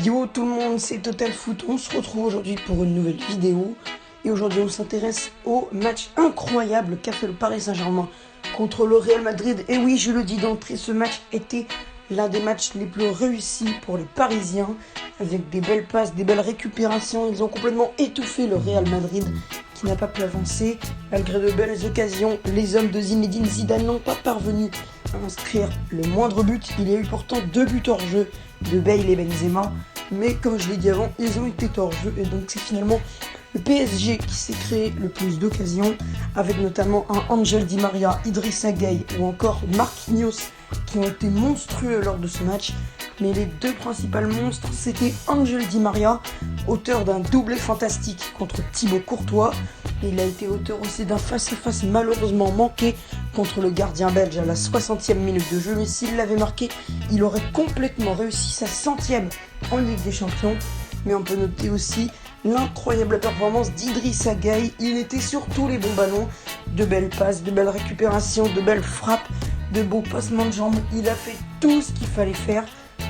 Yo tout le monde, c'est Total Foot, on se retrouve aujourd'hui pour une nouvelle vidéo. Et aujourd'hui on s'intéresse au match incroyable qu'a fait le Paris Saint-Germain contre le Real Madrid. Et oui, je le dis d'entrée, ce match était l'un des matchs les plus réussis pour les Parisiens. Avec des belles passes, des belles récupérations, ils ont complètement étouffé le Real Madrid qui n'a pas pu avancer. Malgré de belles occasions, les hommes de Zinedine Zidane n'ont pas parvenu à inscrire le moindre but. Il y a eu pourtant 2 buts hors jeu de Bale et Benzema, mais comme je l'ai dit avant, ils ont été hors jeu et donc c'est finalement le PSG qui s'est créé le plus d'occasions, avec notamment un Angel Di Maria, Idrissa Gueye ou encore Marquinhos qui ont été monstrueux lors de ce match. Mais les deux principaux monstres, c'était Angel Di Maria, auteur d'un doublé fantastique contre Thibaut Courtois. Et il a été auteur aussi d'un face-à-face malheureusement manqué contre le gardien belge à la 60e minute de jeu. Mais s'il l'avait marqué, il aurait complètement réussi sa 100e en Ligue des Champions. Mais on peut noter aussi l'incroyable performance d'Idrissa Gueye. Il était sur tous les bons ballons, de belles passes, de belles récupérations, de belles frappes, de beaux passements de jambes. Il a fait tout ce qu'il fallait faire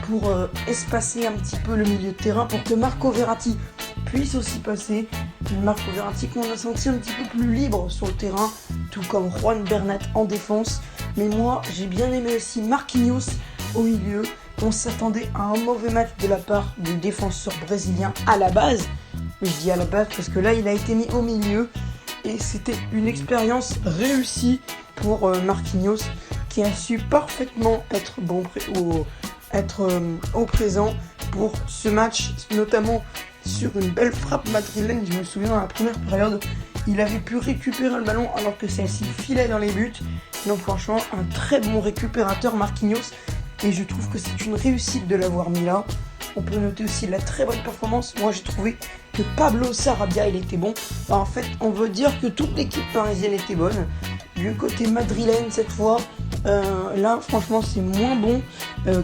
pour espacer un petit peu le milieu de terrain pour que Marco Verratti puisse aussi passer. Marco Verratti qu'on a senti un petit peu plus libre sur le terrain, tout comme Juan Bernat en défense. Mais moi, j'ai bien aimé aussi Marquinhos au milieu. On s'attendait à un mauvais match de la part du défenseur brésilien à la base. Mais je dis à la base parce que là, il a été mis au milieu. Et c'était une expérience réussie pour Marquinhos qui a su parfaitement être au présent pour ce match, notamment sur une belle frappe madrilène. Je me souviens dans la première période, il avait pu récupérer le ballon alors que celle-ci filait dans les buts. Donc franchement, un très bon récupérateur Marquinhos, et je trouve que c'est une réussite de l'avoir mis là. On peut noter aussi la très bonne performance. Moi j'ai trouvé que Pablo Sarabia il était bon. En fait, on veut dire que toute l'équipe parisienne était bonne. Du côté madrilène cette fois, là franchement c'est moins bon.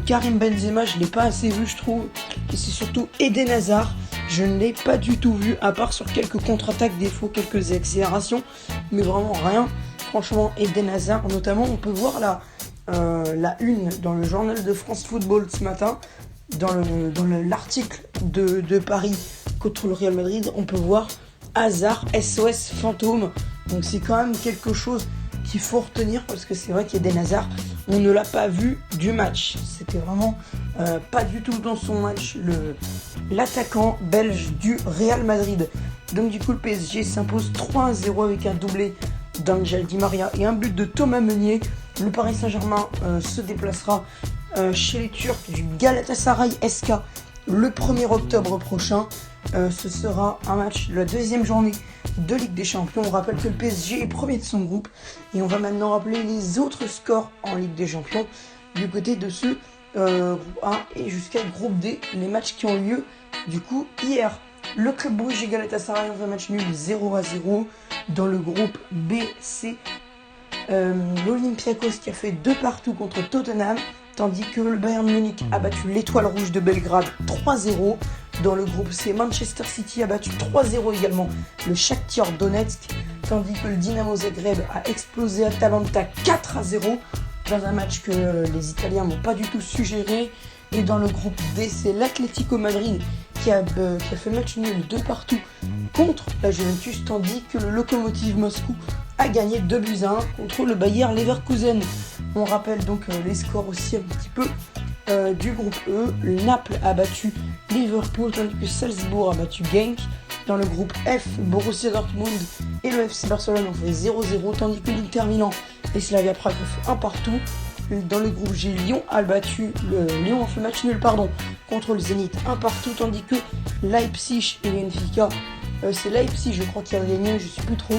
Karim Benzema je l'ai pas assez vu je trouve. Et c'est surtout Eden Hazard. Je ne l'ai pas du tout vu, à part sur quelques contre-attaques, des fois quelques accélérations, mais vraiment rien. Franchement, Eden Hazard, notamment, on peut voir la une dans le journal de France Football ce matin, dans l'article de Paris contre le Real Madrid, on peut voir Hazard SOS fantôme. Donc c'est quand même quelque chose qu'il faut retenir, parce que c'est vrai qu'Eden Hazard, on ne l'a pas vu du match. C'était vraiment pas du tout dans son match, l'attaquant belge du Real Madrid. Donc du coup le PSG s'impose 3-0 avec un doublé d'Angel Di Maria et un but de Thomas Meunier. Le Paris Saint-Germain se déplacera chez les Turcs du Galatasaray SK le 1er octobre prochain. Ce sera un match de la deuxième journée de Ligue des Champions. On rappelle que le PSG est premier de son groupe. Et on va maintenant rappeler les autres scores en Ligue des Champions du côté de ce groupe A et jusqu'à groupe D, les matchs qui ont eu lieu du coup hier. Le Club Brugge et Galatasaray ont fait un match nul 0-0. Dans le groupe B, c'est l'Olympiakos qui a fait 2-2 contre Tottenham, tandis que le Bayern Munich a battu l'Étoile Rouge de Belgrade 3-0. Dans le groupe C, Manchester City a battu 3-0 également le Shakhtar Donetsk, tandis que le Dinamo Zagreb a explosé Atalanta 4-0 dans un match que les Italiens n'ont pas du tout suggéré. Et dans le groupe D, c'est l'Atlético Madrid qui a fait match nul 2-2 contre la Juventus, tandis que le Lokomotiv Moscou a gagné 2-1 contre le Bayer Leverkusen. On rappelle donc les scores aussi un petit peu du groupe E. Naples a battu Liverpool, tandis que Salzbourg a battu Genk. Dans le groupe F, Borussia Dortmund et le FC Barcelone ont fait 0-0, tandis que l'Inter Milan et Slavia Prague ont fait 1-1. Dans le groupe G, Lyon a battu Lyon a fait match nul contre le Zénith 1-1, tandis que Leipzig et Benfica, c'est Leipzig je crois qui a gagné, je sais plus trop.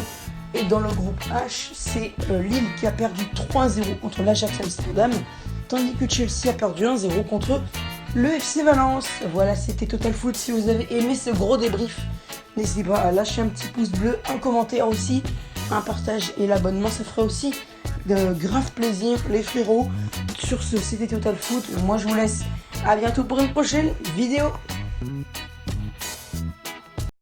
Et dans le groupe H, c'est Lille qui a perdu 3-0 contre l'Ajax Amsterdam, tandis que Chelsea a perdu 1-0 contre le FC Valence. Voilà, c'était Total Foot. Si vous avez aimé ce gros débrief, n'hésitez pas à lâcher un petit pouce bleu, un commentaire aussi, un partage et l'abonnement, ça ferait aussi de grave plaisir les frérots. Sur ce, c'était Total Foot. Moi je vous laisse, à bientôt pour une prochaine vidéo.